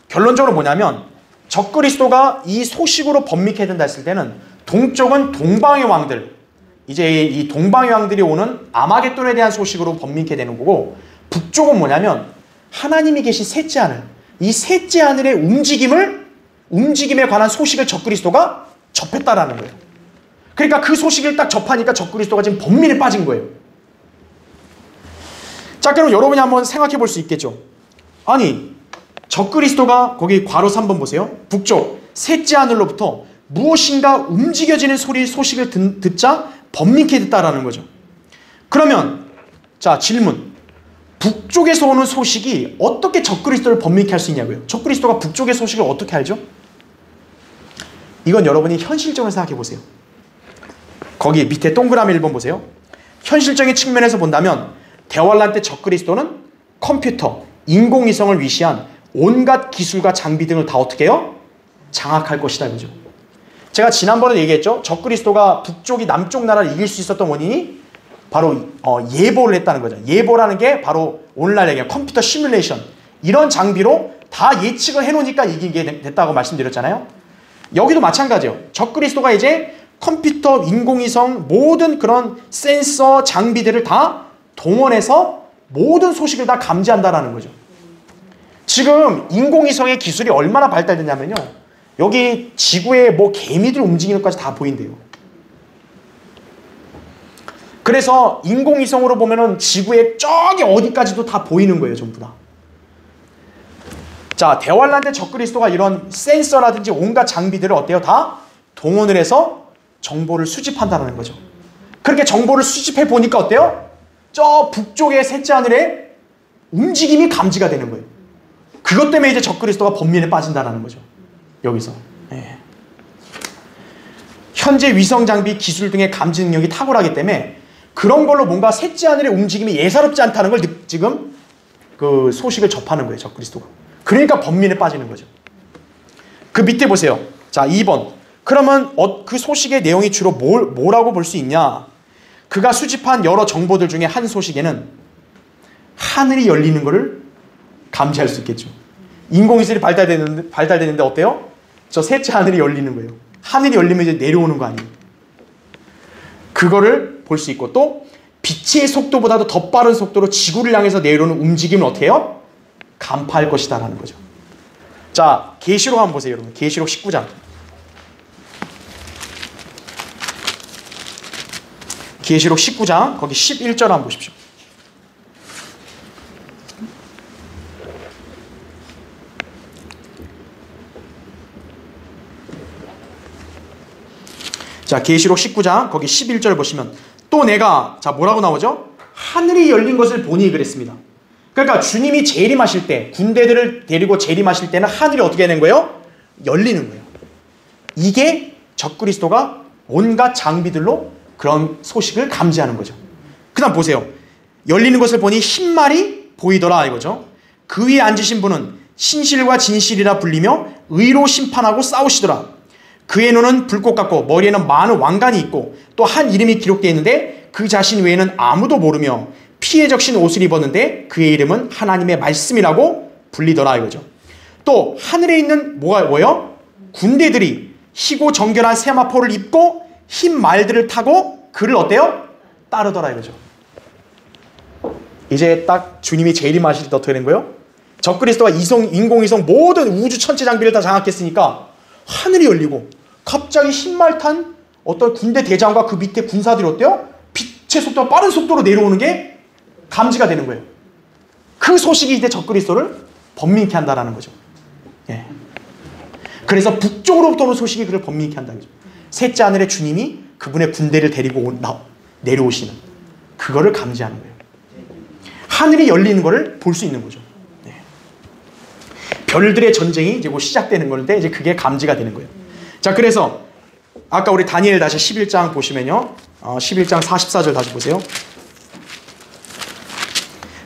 결론적으로 뭐냐면 적그리스도가 이 소식으로 범미케 된다 했을 때는 동쪽은 동방의 왕들, 이제 이 동방의 왕들이 오는 아마겟돈에 대한 소식으로 범미케 되는 거고, 북쪽은 뭐냐면 하나님이 계신 셋째 하늘, 이 셋째 하늘의 움직임에 관한 소식을 적그리스도가 접했다라는 거예요. 그러니까 그 소식을 딱 접하니까 적그리스도가 지금 범민에 빠진 거예요. 자, 그럼 여러분이 한번 생각해 볼 수 있겠죠. 아니, 적그리스도가 거기 괄호 3번 보세요. 북쪽 셋째 하늘로부터 무엇인가 움직여지는 소식을 듣자 번민케 됐다라는 거죠. 그러면 자, 질문. 북쪽에서 오는 소식이 어떻게 적그리스도를 번민케 할 수 있냐고요. 적그리스도가 북쪽의 소식을 어떻게 알죠? 이건 여러분이 현실적으로 생각해 보세요. 거기 밑에 동그라미 1번 보세요. 현실적인 측면에서 본다면 대환란 때 적그리스도는 컴퓨터, 인공위성을 위시한 온갖 기술과 장비 등을 다 어떻게 해요? 장악할 것이다 이거죠. 제가 지난번에 얘기했죠. 적그리스도가 북쪽이 남쪽 나라를 이길 수 있었던 원인이 바로 예보를 했다는 거죠. 예보라는 게 바로 오늘날 얘기한 컴퓨터 시뮬레이션, 이런 장비로 다 예측을 해놓으니까 이기게 됐다고 말씀드렸잖아요. 여기도 마찬가지예요. 적그리스도가 이제 컴퓨터, 인공위성, 모든 그런 센서 장비들을 다 동원해서 모든 소식을 다 감지한다라는 거죠. 지금 인공위성의 기술이 얼마나 발달됐냐면요, 여기 지구에 뭐 개미들 움직이는 것까지 다 보인대요. 그래서 인공위성으로 보면은 지구의 저기 어디까지도 다 보이는 거예요, 전부 다. 자, 대환란 때 적그리스도가 이런 센서라든지 온갖 장비들을 어때요? 다 동원을 해서 정보를 수집한다는 거죠. 그렇게 정보를 수집해 보니까 어때요? 저 북쪽의 셋째 하늘에 움직임이 감지가 되는 거예요. 그것 때문에 이제 적그리스도가 번민에 빠진다는 거죠. 여기서. 예. 현재 위성 장비 기술 등의 감지 능력이 탁월하기 때문에 그런 걸로 뭔가 셋째 하늘의 움직임이 예사롭지 않다는 걸 지금 그 소식을 접하는 거예요, 적그리스도가. 그러니까 번민에 빠지는 거죠. 그 밑에 보세요. 자, 2번. 그러면 그 소식의 내용이 주로 뭐라고 볼 수 있냐? 그가 수집한 여러 정보들 중에 한 소식에는 하늘이 열리는 것을 감지할 수 있겠죠. 인공위성이 발달되는데 어때요? 저 셋째 하늘이 열리는 거예요. 하늘이 열리면 이제 내려오는 거 아니에요. 그거를 볼 수 있고, 또 빛의 속도보다도 더 빠른 속도로 지구를 향해서 내려오는 움직임을 어떻게 해요? 간파할 것이다 라는 거죠. 자, 계시록 한번 보세요, 여러분. 계시록 19장. 계시록 19장 거기 11절 한번 보십시오. 자, 계시록 19장 거기 11절 보시면 또 내가, 자, 뭐라고 나오죠? 하늘이 열린 것을 보니 그랬습니다. 그러니까 주님이 재림하실 때, 군대들을 데리고 재림하실 때는 하늘이 어떻게 되는 거예요? 열리는 거예요. 이게 적그리스도가 온갖 장비들로 그런 소식을 감지하는 거죠. 그 다음 보세요. 열리는 것을 보니 흰 말이 보이더라 이거죠. 그 위에 앉으신 분은 신실과 진실이라 불리며 의로 심판하고 싸우시더라. 그의 눈은 불꽃 같고 머리에는 많은 왕관이 있고 또 한 이름이 기록되어 있는데 그 자신 외에는 아무도 모르며 피에 적신 옷을 입었는데 그의 이름은 하나님의 말씀이라고 불리더라 이거죠. 또 하늘에 있는 뭐예요? 군대들이 희고 정결한 세마포를 입고 흰 말들을 타고 그를 어때요? 따르더라 이거죠. 이제 딱 주님이 재림하실 때 어떻게 된 거예요? 적그리스도가 인공위성 모든 우주 천체 장비를 다 장악했으니까 하늘이 열리고 갑자기 흰 말 탄 어떤 군대 대장과 그 밑에 군사들이 어때요? 빛의 속도가 빠른 속도로 내려오는 게 감지가 되는 거예요. 그 소식이 이제 적그리스도를 번민케 한다라는 거죠. 예. 그래서 북쪽으로부터 오는 소식이 그를 번민케 한다는 거죠. 셋째 하늘에 주님이 그분의 군대를 데리고 내려오시는 그거를 감지하는 거예요. 하늘이 열리는 거를 볼 수 있는 거죠. 네. 별들의 전쟁이 이제 곧 시작되는 건데 이제 그게 감지가 되는 거예요. 자, 그래서 아까 우리 다니엘 다시 11장 보시면요. 11장 44절 다시 보세요.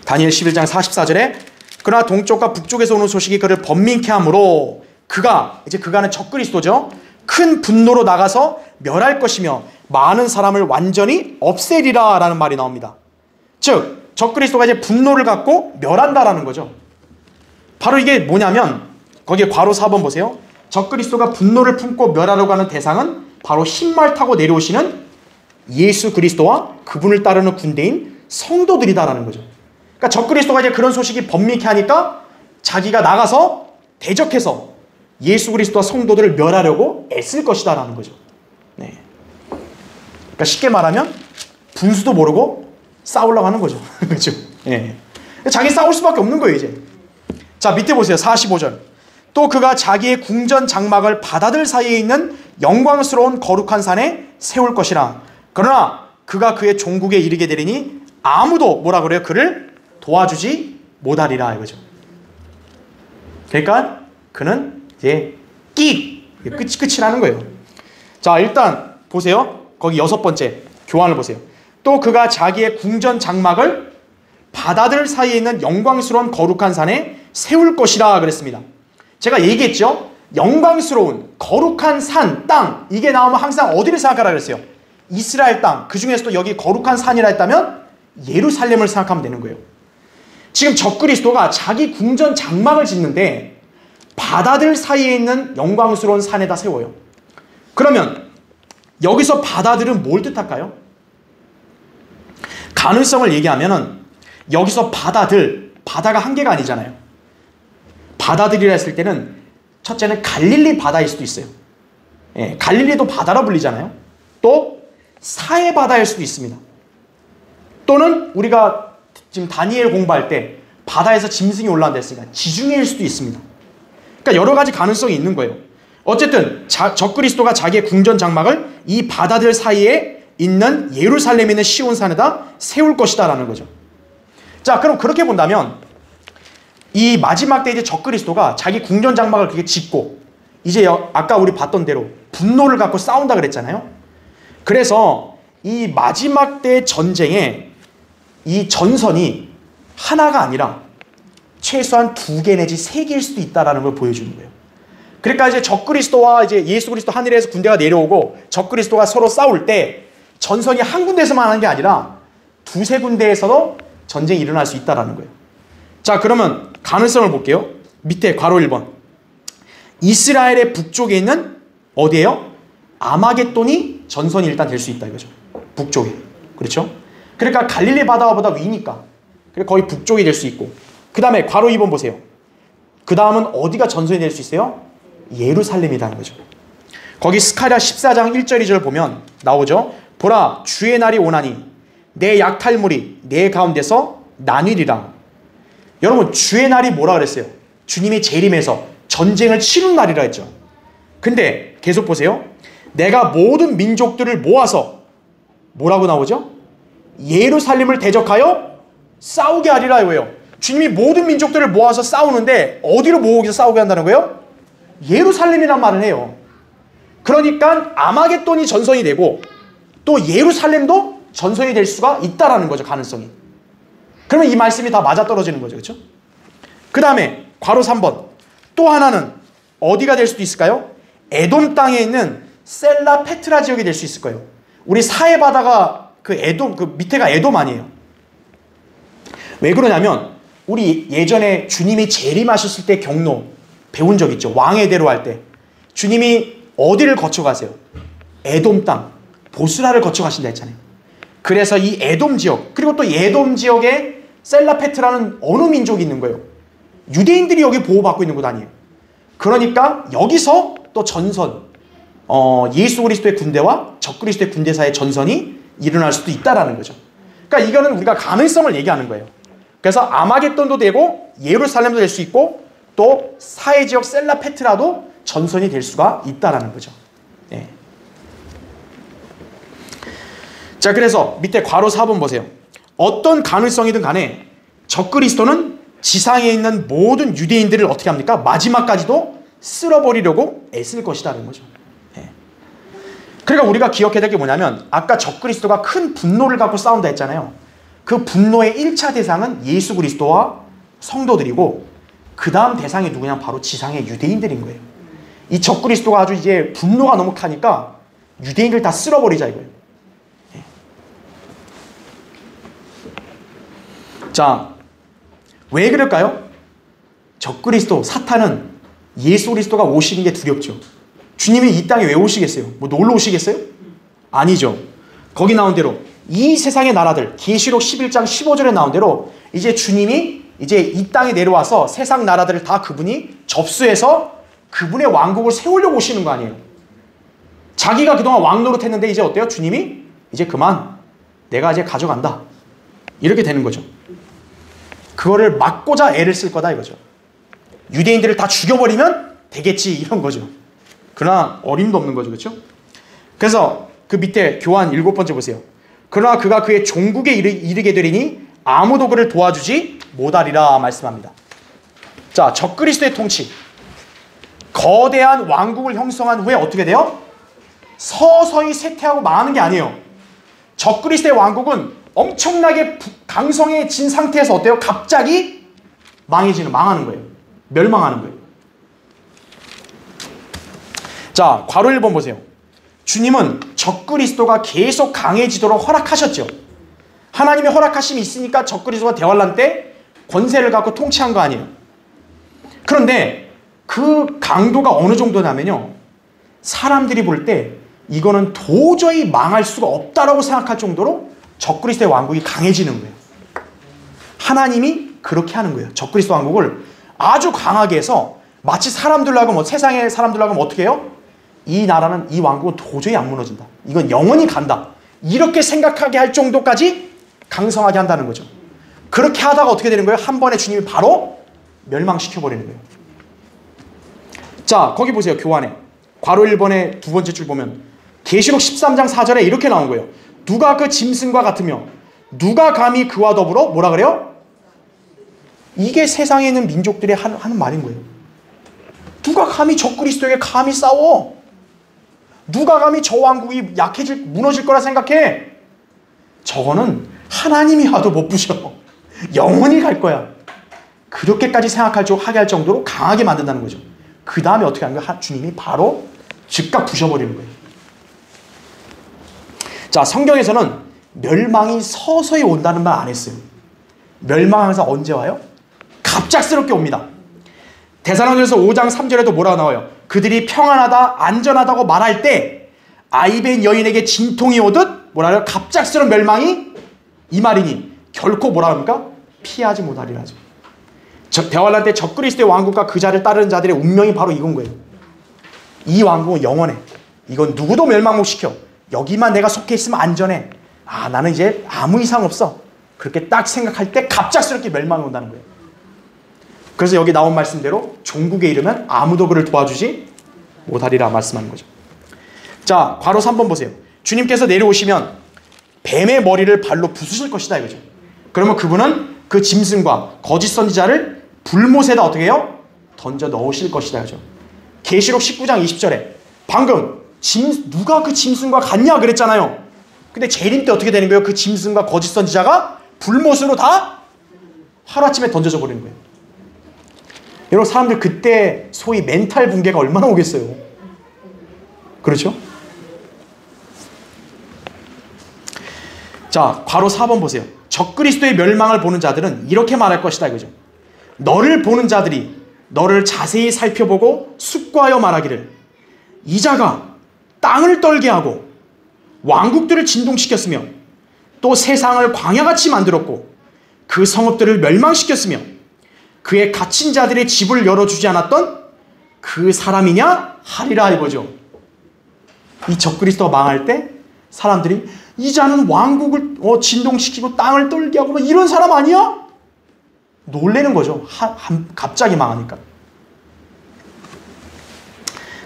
다니엘 11장 44절에 그러나 동쪽과 북쪽에서 오는 소식이 그를 번민케 하므로 그가는 적그리스도죠. 큰 분노로 나가서 멸할 것이며 많은 사람을 완전히 없애리라 라는 말이 나옵니다. 즉 적그리스도가 이제 분노를 갖고 멸한다라는 거죠. 바로 이게 뭐냐면 거기에 괄호 4번 보세요. 적그리스도가 분노를 품고 멸하려고 하는 대상은 바로 흰말 타고 내려오시는 예수 그리스도와 그분을 따르는 군대인 성도들이다라는 거죠. 그러니까 적그리스도가 이제 그런 소식이 번민케 하니까 자기가 나가서 대적해서 예수 그리스도와 성도들을 멸하려고 애쓸 것이다라는 거죠. 네. 그러니까 쉽게 말하면 분수도 모르고 싸우려고 하는 거죠. 그렇죠? 네. 자기 싸울 수밖에 없는 거예요, 이제. 자, 밑에 보세요. 45절. 또 그가 자기의 궁전 장막을 바다들 사이에 있는 영광스러운 거룩한 산에 세울 것이라. 그러나 그가 그의 종국에 이르게 되리니 아무도 뭐라 그래요? 그를 도와주지 못하리라 이거죠. 그러니까 그는 이제 끝이라는 거예요. 자, 일단 보세요. 거기 6번째 교환을 보세요. 또 그가 자기의 궁전 장막을 바다들 사이에 있는 영광스러운 거룩한 산에 세울 것이라 그랬습니다. 제가 얘기했죠. 영광스러운 거룩한 산, 땅, 이게 나오면 항상 어디를 생각하라 그랬어요? 이스라엘 땅, 그 중에서도 여기 거룩한 산이라 했다면 예루살렘을 생각하면 되는 거예요. 지금 적그리스도가 자기 궁전 장막을 짓는데 바다들 사이에 있는 영광스러운 산에다 세워요. 그러면 여기서 바다들은 뭘 뜻할까요? 가능성을 얘기하면은 여기서 바다가 한 개가 아니잖아요. 바다들이라 했을 때는 첫째는 갈릴리 바다일 수도 있어요. 예, 갈릴리도 바다라 불리잖아요. 또 사해 바다일 수도 있습니다. 또는 우리가 지금 다니엘 공부할 때 바다에서 짐승이 올라온다 했으니까 지중해일 수도 있습니다. 그러니까 여러 가지 가능성이 있는 거예요. 어쨌든 적그리스도가 자기의 궁전 장막을 이 바다들 사이에 있는 예루살렘에 있는 시온산에다 세울 것이다 라는 거죠. 자, 그럼 그렇게 본다면 이 마지막 때 이제 적그리스도가 자기 궁전 장막을 그렇게 짓고 이제 아까 우리 봤던 대로 분노를 갖고 싸운다 그랬잖아요. 그래서 이 마지막 때 전쟁에 이 전선이 하나가 아니라 최소한 2개 내지 3개일 수도 있다라는 걸 보여주는 거예요. 그러니까 이제 적그리스도와 이제 예수 그리스도 하늘에서 군대가 내려오고 적그리스도가 서로 싸울 때 전선이 한 군데에서만 하는 게 아니라 2-3군데에서도 전쟁이 일어날 수 있다라는 거예요. 자, 그러면 가능성을 볼게요. 밑에 괄호 1번. 이스라엘의 북쪽에 있는 어디예요? 아마겟돈이 전선이 일단 될 수 있다 이거죠. 북쪽에. 그렇죠? 그러니까 갈릴리 바다보다 위니까. 그래서 거의 북쪽이 될 수 있고. 그 다음에 괄호 2번 보세요. 그 다음은 어디가 전선이 될 수 있어요? 예루살렘이라는 거죠. 거기 스가랴 14장 1절 2절 보면 나오죠. 보라, 주의 날이 오나니 내 약탈물이 내 가운데서 나뉘리라. 여러분, 주의 날이 뭐라 그랬어요? 주님이 재림해서 전쟁을 치른 날이라 했죠. 근데 계속 보세요. 내가 모든 민족들을 모아서 뭐라고 나오죠? 예루살렘을 대적하여 싸우게 하리라 이거예요. 주님이 모든 민족들을 모아서 싸우는데 어디로 모으기서 싸우게 한다는 거예요? 예루살렘이란 말을 해요. 그러니까 아마겟돈이 전선이 되고 또 예루살렘도 전선이 될 수가 있다라는 거죠. 가능성이. 그러면 이 말씀이 다 맞아떨어지는 거죠. 그렇죠? 그 다음에 괄호 3번. 또 하나는 어디가 될 수도 있을까요? 에돔 땅에 있는 셀라 페트라 지역이 될 수 있을 거예요. 우리 사해 바다가 그 에돔, 그 밑에가 에돔 아니에요. 왜 그러냐면 우리 예전에 주님이 재림하셨을 때 경로 배운 적 있죠. 왕의 대로 할 때 주님이 어디를 거쳐가세요? 에돔 땅 보스라를 거쳐가신다 했잖아요. 그래서 이 에돔 지역, 그리고 또 에돔 지역에 셀라페트라는 어느 민족이 있는 거예요. 유대인들이 여기 보호받고 있는 곳 아니에요. 그러니까 여기서 또 전선, 예수 그리스도의 군대와 적그리스도의 군대 사이의 전선이 일어날 수도 있다라는 거죠. 그러니까 이거는 우리가 가능성을 얘기하는 거예요. 그래서 아마겟돈도 되고 예루살렘도 될 수 있고 또 사해 지역 셀라페트라도 전선이 될 수가 있다라는 거죠. 네. 자, 그래서 밑에 괄호 4번 보세요. 어떤 가능성이든 간에 적그리스도는 지상에 있는 모든 유대인들을 어떻게 합니까? 마지막까지도 쓸어버리려고 애쓸 것이라는 거죠. 네. 그러니까 우리가 기억해야 될 게 뭐냐면 아까 적그리스도가 큰 분노를 갖고 싸운다 했잖아요. 그 분노의 1차 대상은 예수 그리스도와 성도들이고 그 다음 대상이 누구냐? 바로 지상의 유대인들인 거예요. 이 적그리스도가 아주 이제 분노가 너무 크니까 유대인들 다 쓸어버리자 이거예요. 네. 자, 왜 그럴까요? 적그리스도, 사탄은 예수 그리스도가 오시는 게 두렵죠. 주님이 이 땅에 왜 오시겠어요? 뭐 놀러 오시겠어요? 아니죠. 거기 나온 대로 이 세상의 나라들, 계시록 11장 15절에 나온 대로 이제 주님이 이제 이 땅에 내려와서 세상 나라들을 다 그분이 접수해서 그분의 왕국을 세우려고 오시는 거 아니에요. 자기가 그동안 왕 노릇했는데 이제 어때요? 주님이 이제 그만 내가 이제 가져간다. 이렇게 되는 거죠. 그거를 막고자 애를 쓸 거다 이거죠. 유대인들을 다 죽여버리면 되겠지 이런 거죠. 그러나 어림도 없는 거죠. 그렇죠? 그래서 그 밑에 교환 7번째 보세요. 그러나 그가 그의 종국에 이르게 되리니 아무도 그를 도와주지 못하리라 말씀합니다. 자, 적그리스도의 통치. 거대한 왕국을 형성한 후에 어떻게 돼요? 서서히 쇠퇴하고 망하는 게 아니에요. 적그리스도의 왕국은 엄청나게 강성해진 상태에서 어때요? 갑자기 망하는 거예요. 멸망하는 거예요. 자, 괄호 1번 보세요. 주님은 적그리스도가 계속 강해지도록 허락하셨죠. 하나님의 허락하심이 있으니까 적그리스도가 대환란 때 권세를 갖고 통치한 거 아니에요. 그런데 그 강도가 어느 정도냐면요, 사람들이 볼 때 이거는 도저히 망할 수가 없다라고 생각할 정도로 적그리스도의 왕국이 강해지는 거예요. 하나님이 그렇게 하는 거예요. 적그리스도 왕국을 아주 강하게 해서 마치 사람들로 하고 세상의 사람들로 하고 어떻게 해요? 이 나라는, 이 왕국은 도저히 안 무너진다. 이건 영원히 간다. 이렇게 생각하게 할 정도까지 강성하게 한다는 거죠. 그렇게 하다가 어떻게 되는 거예요? 한 번에 주님이 바로 멸망시켜버리는 거예요. 자, 거기 보세요. 교환에 괄호 1번의 두 번째 줄 보면 계시록 13장 4절에 이렇게 나온 거예요. 누가 그 짐승과 같으며 누가 감히 그와 더불어 뭐라 그래요? 이게 세상에 있는 민족들이 하는 말인 거예요. 누가 감히 적그리스도에게 감히 싸워? 누가 감히 저 왕국이 무너질 거라 생각해? 저거는 하나님이 와도 못 부셔. 영원히 갈 거야. 그렇게까지 하게 할 정도로 강하게 만든다는 거죠. 그 다음에 어떻게 하는 거야? 주님이 바로 즉각 부셔버리는 거예요. 자, 성경에서는 멸망이 서서히 온다는 말 안 했어요. 멸망하면서 언제 와요? 갑작스럽게 옵니다. 데살로니가서 5장 3절에도 뭐라고 나와요? 그들이 평안하다, 안전하다고 말할 때 아이벤 여인에게 진통이 오듯 뭐라 해요? 갑작스러운 멸망이 이 말이니 결코 뭐라 합니까? 피하지 못하리라 하죠. 대환란 때 적그리스도의 왕국과 그 자를 따르는 자들의 운명이 바로 이건 거예요. 이 왕국은 영원해. 이건 누구도 멸망 못 시켜. 여기만 내가 속해 있으면 안전해. 아, 나는 이제 아무 이상 없어. 그렇게 딱 생각할 때 갑작스럽게 멸망이 온다는 거예요. 그래서 여기 나온 말씀대로 종국에 이르면 아무도 그를 도와주지 못하리라 말씀하는 거죠. 자, 괄호 3번 보세요. 주님께서 내려오시면 뱀의 머리를 발로 부수실 것이다 이거죠. 그러면 그분은 그 짐승과 거짓 선지자를 불못에다 어떻게 해요? 던져 넣으실 것이다 이거죠. 계시록 19장 20절에 방금 누가 그 짐승과 같냐 그랬잖아요. 근데 재림 때 어떻게 되는 거예요? 그 짐승과 거짓 선지자가 불못으로 다 하루아침에 던져져 버리는 거예요. 여러분, 사람들 그때 소위 멘탈 붕괴가 얼마나 오겠어요. 그렇죠? 자, 괄호 4번 보세요. 적그리스도의 멸망을 보는 자들은 이렇게 말할 것이다 이거죠. 너를 보는 자들이 너를 자세히 살펴보고 숙고하여 말하기를 이 자가 땅을 떨게 하고 왕국들을 진동시켰으며 또 세상을 광야같이 만들었고 그 성읍들을 멸망시켰으며 그의 갇힌 자들의 집을 열어주지 않았던 그 사람이냐 하리라 이거죠. 이 적그리스도가 망할 때 사람들이 이 자는 왕국을 진동시키고 땅을 떨게 하고 이런 사람 아니야? 놀래는 거죠. 갑자기 망하니까.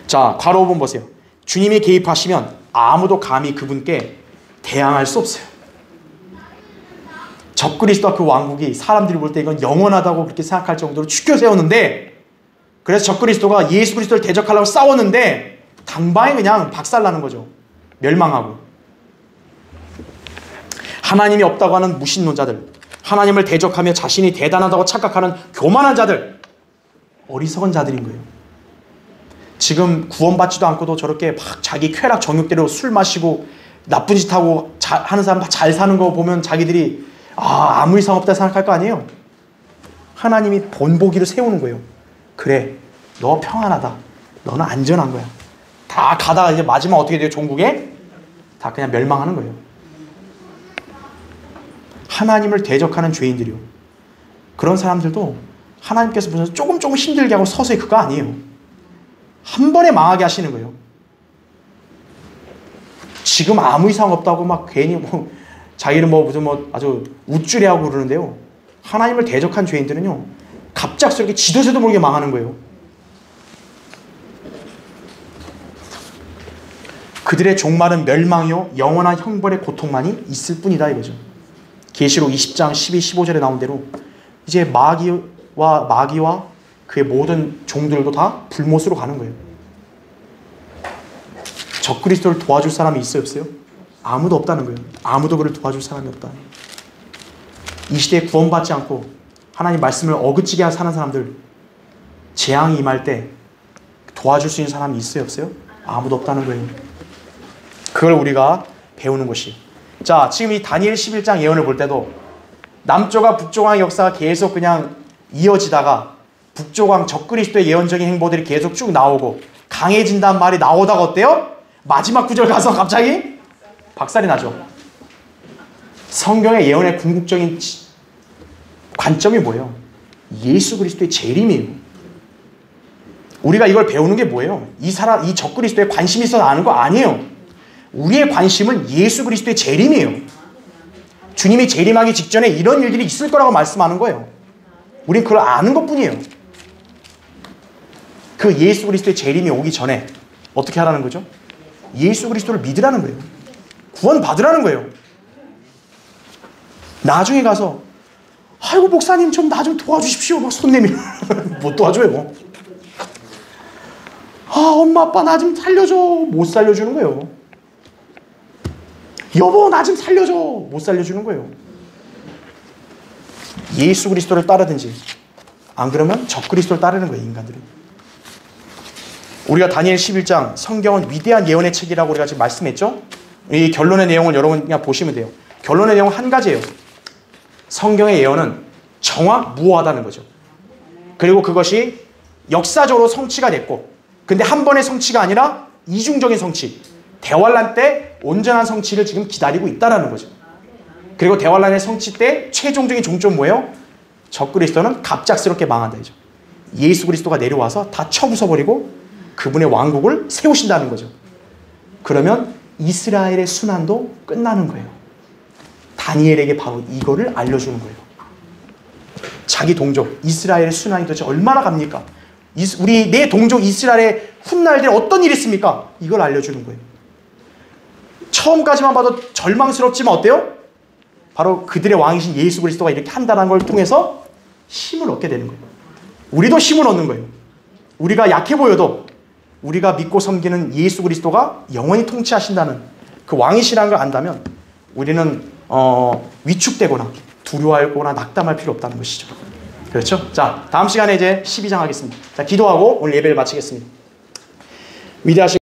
자, 괄호 5번 보세요. 주님이 개입하시면 아무도 감히 그분께 대항할 수 없어요. 적그리스도와 그 왕국이 사람들이 볼 때 이건 영원하다고 그렇게 생각할 정도로 죽여 세웠는데, 그래서 적그리스도가 예수 그리스도를 대적하려고 싸웠는데 당방에 그냥 박살나는 거죠. 멸망하고. 하나님이 없다고 하는 무신론자들, 하나님을 대적하며 자신이 대단하다고 착각하는 교만한 자들, 어리석은 자들인 거예요. 지금 구원받지도 않고도 저렇게 막 자기 쾌락 정욕대로 술 마시고 나쁜 짓 하고 하는 사람 잘 사는 거 보면 자기들이 아무 이상 없다 생각할 거 아니에요. 하나님이 본보기로 세우는 거예요. 그래, 너 평안하다. 너는 안전한 거야. 다 가다가 이제 마지막 어떻게 돼요? 종국에 다 그냥 멸망하는 거예요. 하나님을 대적하는 죄인들이요. 그런 사람들도 하나님께서 무슨 조금 힘들게 하고 서서히 그거 아니에요. 한 번에 망하게 하시는 거예요. 지금 아무 이상 없다고 막 괜히 자기는 무슨 아주 우쭐해하고 그러는데요. 하나님을 대적한 죄인들은요, 갑작스럽게 지도새도 모르게 망하는 거예요. 그들의 종말은 멸망이요 영원한 형벌의 고통만이 있을 뿐이다 이거죠. 계시록 20장 12, 15절에 나온 대로 이제 마귀와 그의 모든 종들도 다 불못으로 가는 거예요. 적그리스도를 도와줄 사람이 있어요 없어요? 아무도 없다는 거예요. 아무도 그를 도와줄 사람이 없다. 이 시대에 구원받지 않고 하나님 말씀을 어긋지게 사는 사람들, 재앙이 임할 때 도와줄 수 있는 사람이 있어요 없어요? 아무도 없다는 거예요. 그걸 우리가 배우는 것이. 자, 지금 이 다니엘 11장 예언을 볼 때도 남쪽과 북쪽왕의 역사가 계속 그냥 이어지다가 북쪽왕 적그리스도의 예언적인 행보들이 계속 쭉 나오고 강해진다는 말이 나오다가 어때요? 마지막 구절 가서 갑자기 박살이 나죠. 성경의 예언의 궁극적인 관점이 뭐예요? 예수 그리스도의 재림이에요. 우리가 이걸 배우는 게 뭐예요? 이 적그리스도에 관심이 있어서 아는 거 아니에요. 우리의 관심은 예수 그리스도의 재림이에요. 주님이 재림하기 직전에 이런 일들이 있을 거라고 말씀하는 거예요. 우린 그걸 아는 것뿐이에요. 그 예수 그리스도의 재림이 오기 전에 어떻게 하라는 거죠? 예수 그리스도를 믿으라는 거예요. 구원 받으라는 거예요. 나중에 가서 아이고 목사님 좀 나 좀 도와주십시오 막 손 내밀 못 도와줘요. 아 엄마 아빠 나 좀 살려줘 못 살려주는 거예요. 여보 나 좀 살려줘 못 살려주는 거예요. 예수 그리스도를 따르든지 안 그러면 적그리스도를 따르는 거예요. 인간들이. 우리가 다니엘 11장 성경은 위대한 예언의 책이라고 우리가 지금 말씀했죠. 이 결론의 내용을 여러분 그냥 보시면 돼요. 결론의 내용은 한 가지예요. 성경의 예언은 정확무오하다는 거죠. 그리고 그것이 역사적으로 성취가 됐고, 근데 한 번의 성취가 아니라 이중적인 성취, 대환란 때 온전한 성취를 지금 기다리고 있다는 거죠. 그리고 대환란의 성취 때 최종적인 종점 뭐예요? 적그리스도는 갑작스럽게 망한다 이죠. 예수 그리스도가 내려와서 다 쳐부숴버리고 그분의 왕국을 세우신다는 거죠. 그러면 이스라엘의 순환도 끝나는 거예요. 다니엘에게 바로 이거를 알려주는 거예요. 자기 동족 이스라엘의 순환이 도대체 얼마나 갑니까? 우리 내 동족 이스라엘의 훗날 될 어떤 일이 있습니까? 이걸 알려주는 거예요. 처음까지만 봐도 절망스럽지만 어때요? 바로 그들의 왕이신 예수 그리스도가 이렇게 한다는 걸 통해서 힘을 얻게 되는 거예요. 우리도 힘을 얻는 거예요. 우리가 약해 보여도 우리가 믿고 섬기는 예수 그리스도가 영원히 통치하신다는 그 왕이시라는 걸 안다면 우리는 위축되거나 두려워하거나 낙담할 필요 없다는 것이죠. 그렇죠? 자, 다음 시간에 이제 12장 하겠습니다. 자, 기도하고 오늘 예배를 마치겠습니다. 위대하신